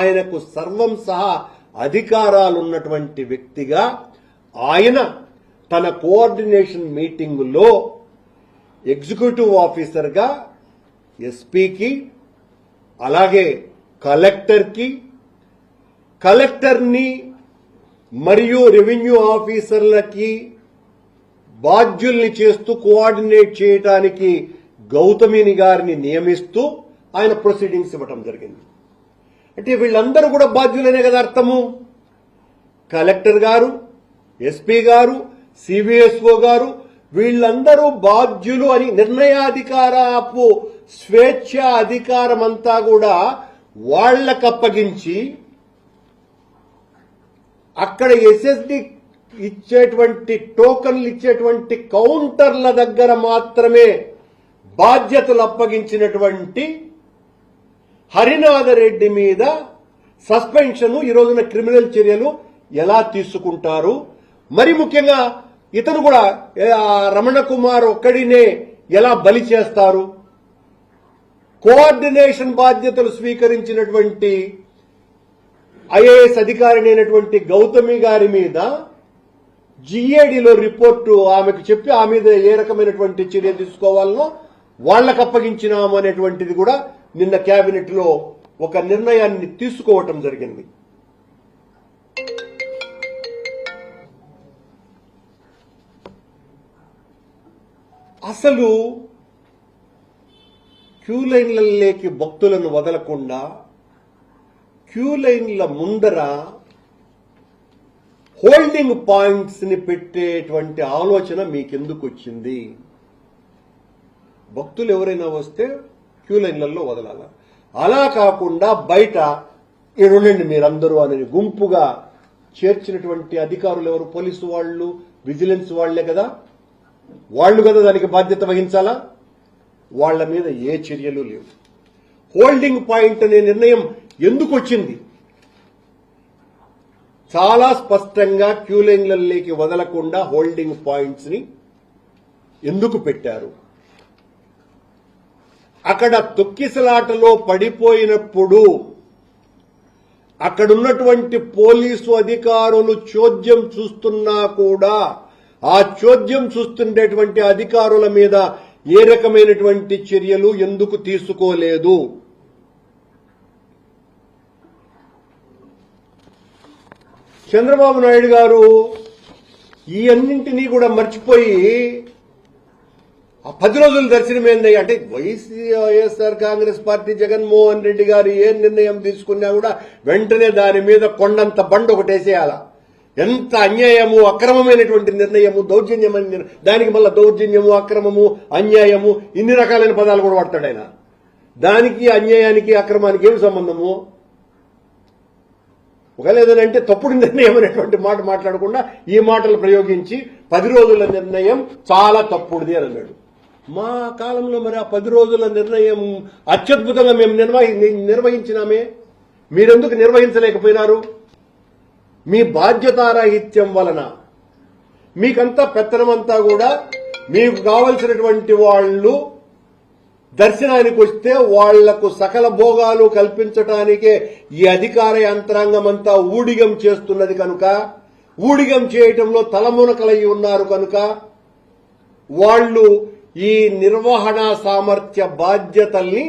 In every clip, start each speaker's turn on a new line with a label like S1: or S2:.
S1: ఆయనకు సర్వం సహా అధికారాలున్నటువంటి వ్యక్తిగా ఆయన తన కోఆర్డినేషన్ మీటింగులో ఎగ్జిక్యూటివ్ ఆఫీసర్గా ఎస్పీకి అలాగే కలెక్టర్ని మరియు రెవెన్యూ ఆఫీసర్లకి బాధ్యుల్ని చేస్తూ కోఆర్డినేట్ చేయడానికి గౌతమిని గారిని నియమిస్తూ ఆయన ప్రొసీడింగ్స్ ఇవ్వటం జరిగింది. అంటే వీళ్ళందరూ కూడా బాధ్యులనే కదా అర్థము. కలెక్టర్ గారు, ఎస్పీ గారు, సిబిఎస్ఓ గారు వీళ్ళందరూ బాధ్యులు అని నిర్ణయాధికారపు స్వేచ్ఛ అధికారం అంతా కూడా వాళ్లకు అప్పగించి అక్కడ ఎస్ఎస్డి ఇచ్చేటువంటి టోకన్లు ఇచ్చేటువంటి కౌంటర్ల దగ్గర మాత్రమే బాధ్యతలు అప్పగించినటువంటి హరినాథరెడ్డి మీద సస్పెన్షన్, ఈ రోజున క్రిమినల్ చర్యలు ఎలా తీసుకుంటారు? మరి ముఖ్యంగా ఇతను కూడా రమణ కుమార్ ఒక్కడినే ఎలా బలి చేస్తారు? కోఆర్డినేషన్ బాధ్యతలు స్వీకరించినటువంటి ఐఏఎస్ అధికారిని అయినటువంటి గౌతమి గారి మీద జిఏడిలో రిపోర్టు ఆమెకు చెప్పి ఆమె మీద ఏ రకమైనటువంటి చర్య తీసుకోవాలనో వాళ్లకు అప్పగించినాము అనేటువంటిది కూడా నిన్న కేబినెట్ లో ఒక నిర్ణయాన్ని తీసుకోవటం జరిగింది. అసలు క్యూ లైన్లలోకి భక్తులను వదలకుండా క్యూ లైన్ల ముందర హోల్డింగ్ పాయింట్స్ ని పెట్టేటువంటి ఆలోచన మీకెందుకు వచ్చింది? భక్తులు ఎవరైనా వస్తే క్యూ లైన్లలో వదలాల, అలా కాకుండా బయట ఉండండి మీరందరూ అని గుంపుగా చేర్చినటువంటి అధికారులు ఎవరు? పోలీసు వాళ్ళు, విజిలెన్స్ వాళ్లే కదా, వాళ్లు కదా దానికి బాధ్యత వహించాలా? వాళ్ల మీద ఏ చర్యలు లేవు. హోల్డింగ్ పాయింట్ అనే నిర్ణయం ఎందుకు వచ్చింది? చాలా స్పష్టంగా క్యూ లైన్లలోకి వదలకుండా హోల్డింగ్ పాయింట్స్ ని ఎందుకు పెట్టారు? అక్కడ తొక్కిసలాటలో పడిపోయినప్పుడు అక్కడున్నటువంటి పోలీసు అధికారులు చోద్యం చూస్తున్నా కూడా ఆ చోద్యం చూస్తుండేటువంటి అధికారుల మీద ఏ రకమైనటువంటి చర్యలు ఎందుకు తీసుకోలేదు? చంద్రబాబు నాయుడు గారు ఈ అన్నింటినీ కూడా మర్చిపోయి ఆ 10 రోజుల దర్శనం ఏంది అంటే వైఎస్ఆర్ కాంగ్రెస్ పార్టీ జగన్మోహన్ రెడ్డి గారు ఏ నిర్ణయం తీసుకున్నా కూడా వెంటనే దాని మీద కొండంత బండ్ ఒకటేసేయాల. ఎంత అన్యాయము, అక్రమమైనటువంటి నిర్ణయము, దౌర్జన్యమైన దానికి మళ్ళా దౌర్జన్యము, అక్రమము, అన్యాయము ఇన్ని రకాలైన పదాలు కూడా వాడతాడు ఆయన. దానికి అన్యాయానికి అక్రమానికి ఏమి సంబంధము? ఒకవేళ ఏదనంటే తప్పుడు నిర్ణయం అనేటువంటి మాట మాట్లాడకుండా ఈ మాటలు ప్రయోగించి 10 రోజుల నిర్ణయం చాలా తప్పుడుది అని అన్నాడు. మా కాలంలో మరి ఆ 10 రోజుల నిర్ణయం అత్యద్భుతంగా మేము నిర్వహించినామే, మీరెందుకు నిర్వహించలేకపోయినారు? మీ బాధ్యతారాహిత్యం వలన మీకంతా పెత్తనమంతా కూడా మీకు కావలసినటువంటి వాళ్ళు దర్శనానికి వస్తే వాళ్లకు సకల భోగాలు కల్పించటానికే ఈ అధికార యంత్రాంగం అంతా ఊడిగం చేస్తున్నది కనుక, ఊడిగం చేయటంలో తలమునకలై ఉన్నారు కనుక వాళ్లు ఈ నిర్వహణ సామర్థ్య బాధ్యతల్ని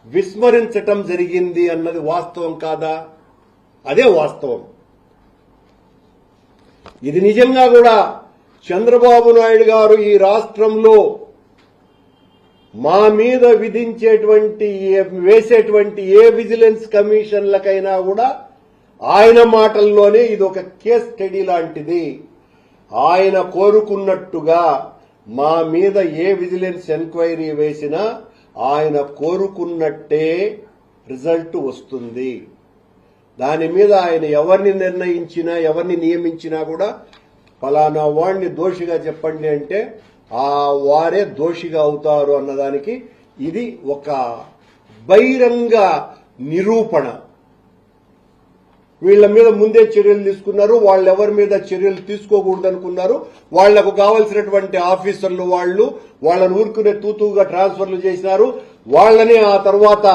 S1: విస్మరించటం జరిగింది అన్నది వాస్తవం కాదా? అదే వాస్తవం. ఇది నిజంగా కూడా చంద్రబాబు నాయుడు గారు ఈ రాష్ట్రంలో మా మీద విధించేటువంటి వేసేటువంటి ఏ విజిలెన్స్ కమిషన్లకైనా కూడా ఆయన మాటల్లోనే ఇది ఒక కేస్ స్టడీ లాంటిది. ఆయన కోరుకున్నట్టుగా మా మీద ఏ విజిలెన్స్ ఎంక్వైరీ వేసినా ఆయన కోరుకున్నట్టే రిజల్ట్ వస్తుంది. దాని మీద ఆయన ఎవరిని నిర్ణయించినా ఎవరిని నియమించినా కూడా ఫలానా వాడిని దోషిగా చెప్పండి అంటే ఆ వారే దోషిగా అవుతారు అన్నదానికి ఇది ఒక బహిరంగ నిరూపణ. వీళ్ల మీద ముందే చర్యలు తీసుకున్నారు, వాళ్ళెవరి మీద చర్యలు తీసుకోకూడదు అనుకున్నారు. వాళ్లకు కావలసినటువంటి ఆఫీసర్లు వాళ్ళని ఊరుకునే తూతుగా ట్రాన్స్ఫర్లు చేసినారు. వాళ్ళని ఆ తర్వాత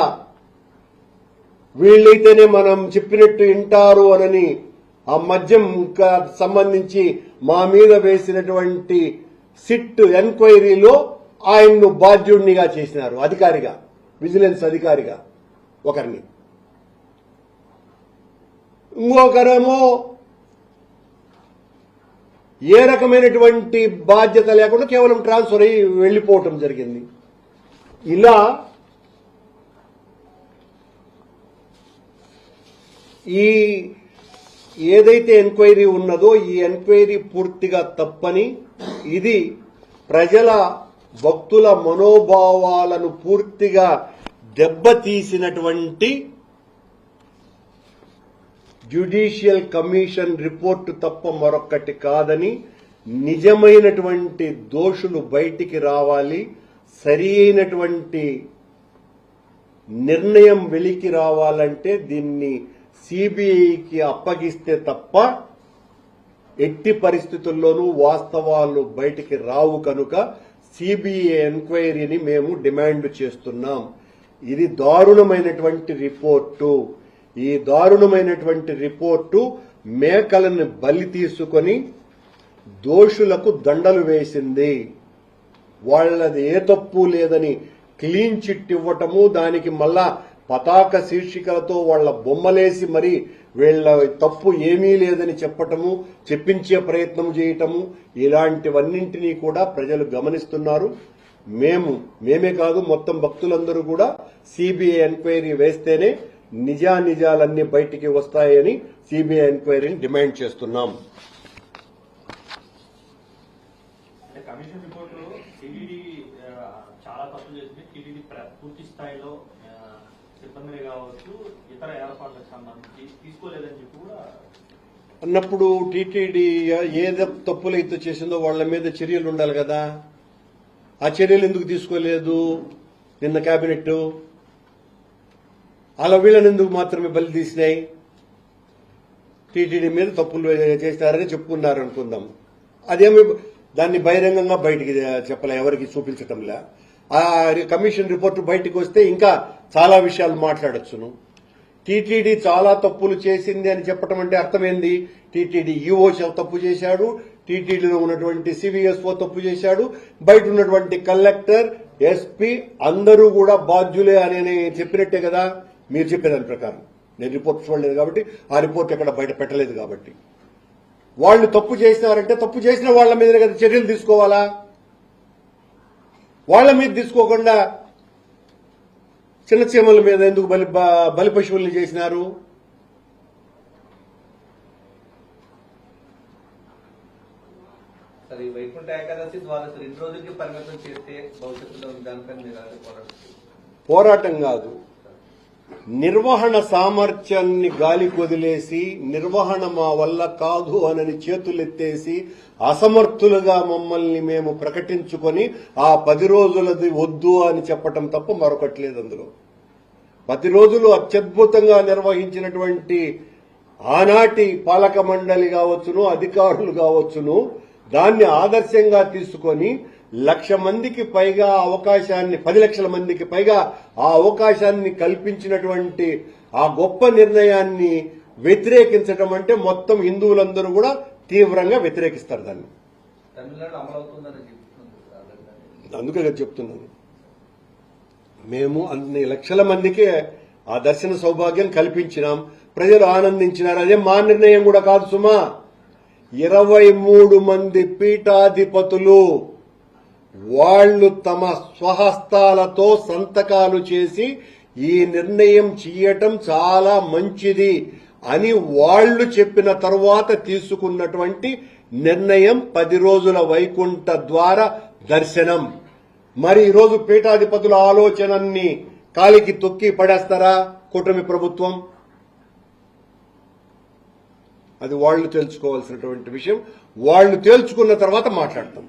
S1: వీళ్ళైతేనే మనం చెప్పినట్టు వింటారు అనని ఆ మద్యం సంబంధించి మా మీద వేసినటువంటి సిట్ ఎంక్వైరీలో ఆయన్ను బాధ్యుడినిగా చేసినారు, అధికారిగా, విజిలెన్స్ అధికారిగా ఒకరిని. ఇంకొకరేమో ఏ రకమైనటువంటి బాధ్యత లేకుండా కేవలం ట్రాన్స్ఫర్ అయ్యి వెళ్లిపోవటం జరిగింది. ఇలా ఈ ఏదైతే ఎంక్వైరీ ఉన్నదో ఈ ఎంక్వైరీ పూర్తిగా తప్పని, ఇది ప్రజల భక్తుల మనోభావాలను పూర్తిగా దెబ్బతీసినటువంటి జ్యుడిషియల్ కమిషన్ రిపోర్టు తప్ప మరొక్కటి కాదని, నిజమైనటువంటి దోషులు బయటికి రావాలి, సరి అయినటువంటి నిర్ణయం వెలికి రావాలంటే దీన్ని సిబిఐకి అప్పగిస్తే తప్ప ఎట్టి పరిస్థితుల్లోనూ వాస్తవాలు బయటికి రావు. కనుక సిబిఐ ఎంక్వైరీని మేము డిమాండ్ చేస్తున్నాం. ఇది దారుణమైనటువంటి రిపోర్టు. ఈ దారుణమైనటువంటి రిపోర్టు మేకలను బలి తీసుకొని దోషులకు దండలు వేసింది. వాళ్ళది ఏ తప్పు లేదని క్లీన్ చిట్ ఇవ్వటము, దానికి మళ్ళా పతాక శీర్షికలతో వాళ్ల బొమ్మలేసి మరి వీళ్ల తప్పు ఏమీ లేదని చెప్పటము, చెప్పించే ప్రయత్నం చేయటము, ఇలాంటివన్నింటినీ కూడా ప్రజలు గమనిస్తున్నారు. మేమే కాదు మొత్తం భక్తులందరూ కూడా సిబిఐ ఎంక్వైరీ వేస్తేనే నిజానిజాలన్నీ బయటికి వస్తాయని సిబిఐ ఎంక్వైరీని డిమాండ్ చేస్తున్నాం.
S2: కమిషన్ రిపోర్టులో టీటీడీ చాలా తప్పులు చేసింది. టీటీడీ పూర్తి స్థాయిలో సిబ్బందిని కావచ్చు ఇతర ఏర్పాట్లకు సంబంధించి తీసుకోలేదని చెప్పి కూడా
S1: అన్నప్పుడు టీటీడీ ఏదో తప్పులైతే చేసిందో వాళ్ల మీద చర్యలు ఉండాలి కదా. ఆ చర్యలు ఎందుకు తీసుకోలేదు నిన్న కేబినెట్? అలా వీళ్ళని ఎందుకు మాత్రమే బలి తీసినాయి? టీటీడీ మీద తప్పులు చేస్తారని చెప్పుకున్నారు అనుకుందాం. అదేమి దాన్ని బహిరంగంగా బయటికి చెప్పలే, ఎవరికి చూపించటంలే. ఆ కమిషన్ రిపోర్టు బయటికి వస్తే ఇంకా చాలా విషయాలు మాట్లాడొచ్చును. టీటీడీ చాలా తప్పులు చేసింది అని చెప్పడం అంటే అర్థమైంది. టీటీడీ ఈఓ తప్పు చేశాడు, టీటీడీలో ఉన్నటువంటి సివిఎస్ఓ తప్పు చేశాడు, బయట ఉన్నటువంటి కలెక్టర్, ఎస్పీ అందరూ కూడా బాధ్యులే అని చెప్పినట్టే కదా మీరు చెప్పేదాని ప్రకారం. నేను రిపోర్ట్ చూడలేదు కాబట్టి ఆ రిపోర్ట్ ఎక్కడ బయట పెట్టలేదు కాబట్టి. వాళ్ళు తప్పు చేసినారంటే తప్పు చేసిన వాళ్ల మీద కదా చర్యలు తీసుకోవాలా. వాళ్ల మీద తీసుకోకుండా చిన్న చీమల మీద ఎందుకు బలి పశువుల్ని చేసినారు?
S3: వైకుంఠ ఏకాదశి ద్వారా 2 రోజులకి పరిమితం చేస్తే భవిష్యత్తులో దానిపై
S1: పోరాటం కాదు, నిర్వహణ సామర్థ్యాన్ని గాలి కొదిలేసి నిర్వహణ మా వల్ల కాదు అని చేతులెత్తేసి అసమర్థులుగా మమ్మల్ని మేము ప్రకటించుకొని ఆ 10 రోజులది వద్దు అని చెప్పటం తప్ప మరొకట్లేదు. అందులో 10 రోజులు అత్యద్భుతంగా నిర్వహించినటువంటి ఆనాటి పాలక మండలి కావచ్చును, అధికారులు కావచ్చును, దాన్ని ఆదర్శంగా తీసుకొని 1,00,000 మందికి పైగా అవకాశాన్ని, 10 లక్షల మందికి పైగా ఆ అవకాశాన్ని కల్పించినటువంటి ఆ గొప్ప నిర్ణయాన్ని వ్యతిరేకించడం అంటే మొత్తం హిందువులందరూ కూడా తీవ్రంగా వ్యతిరేకిస్తారు దాన్ని. అందుకే చెప్తున్నాను, మేము అన్ని లక్షల మందికి ఆ దర్శన సౌభాగ్యం కల్పించినాం, ప్రజలు ఆనందించినారు. అదే మా నిర్ణయం కూడా కాదు సుమా. 23 మంది పీఠాధిపతులు వాళ్లు తమ స్వహస్తాలతో సంతకాలు చేసి ఈ నిర్ణయం చేయటం చాలా మంచిది అని వాళ్లు చెప్పిన తరువాత తీసుకున్నటువంటి నిర్ణయం 10 రోజుల వైకుంఠ ద్వార దర్శనం. మరి ఈరోజు పీఠాధిపతుల ఆలోచనని కాలికి తొక్కి పడేస్తారా కూటమి ప్రభుత్వం? అది వాళ్లు తెలుసుకోవాల్సినటువంటి విషయం. వాళ్లు తేల్చుకున్న తర్వాత మాట్లాడతాం.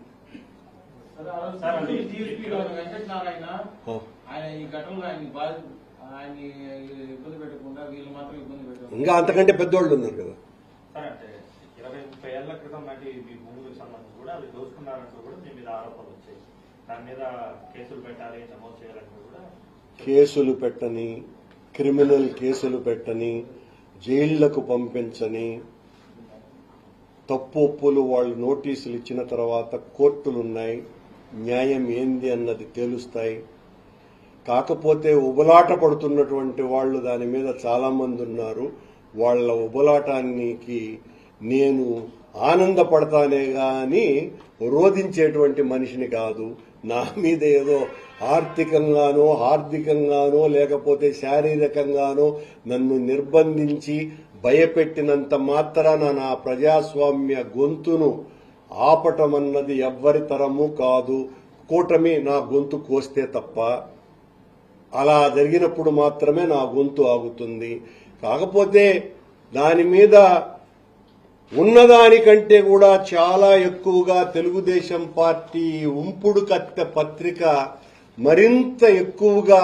S1: ఇంకా అంతకంటే పెద్దోళ్ళు ఉన్నారు కదా.
S2: 20-30 ఏళ్ల క్రితం నాటి మీ భూములకు సంబంధించి కూడా అవి దోచుకున్నారంటూ కూడా మీ మీద ఆరోపణలు వచ్చాయి. దాని మీద కేసులు పెట్టాలి, నమోదు చేయాలంటూ కూడా.
S1: కేసులు పెట్టని, క్రిమినల్ కేసులు పెట్టని, జైళ్లకు పంపించని, తప్పు ఒప్పులు వాళ్ళు నోటీసులు ఇచ్చిన తర్వాత కోర్టులున్నాయి, న్యాయం ఏంది అన్నది తేలుస్తాయి. కాకపోతే ఉబలాట పడుతున్నటువంటి వాళ్ళు దాని మీద చాలా మంది ఉన్నారు. వాళ్ళ ఉబలాటానికి నేను ఆనందపడతానే గాని రోధించేటువంటి మనిషిని కాదు. నా మీద ఏదో ఆర్థికంగానో లేకపోతే శారీరకంగానో నన్ను నిర్బంధించి భయపెట్టినంత మాత్రాన నా ప్రజాస్వామ్య గొంతును ఆపటమన్నది ఎవ్వరి తరము కాదు. కూటమి నా గొంతు కోస్తే తప్ప. అలా జరిగినప్పుడు మాత్రమే నా గొంతు ఆగుతుంది. కాకపోతే దాని మీద ఉన్నదానికంటే కూడా చాలా ఎక్కువగా తెలుగుదేశం పార్టీ ఉంపుడు కత్తె పత్రిక మరింత ఎక్కువగా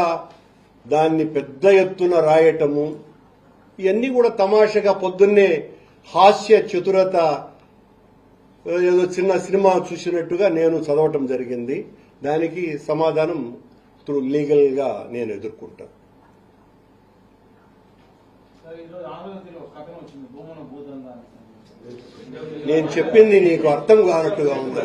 S1: దాన్ని పెద్ద ఎత్తున రాయటము, ఇవన్నీ కూడా తమాషగా పొద్దున్నే హాస్య చతురత ఏదో చిన్న సినిమా చూసినట్టుగా నేను చదవటం జరిగింది. దానికి సమాధానం లీగల్ గా నేను ఎదుర్కొంటాను. నేను చెప్పింది నీకు అర్థం కానట్టుగా ఉంది.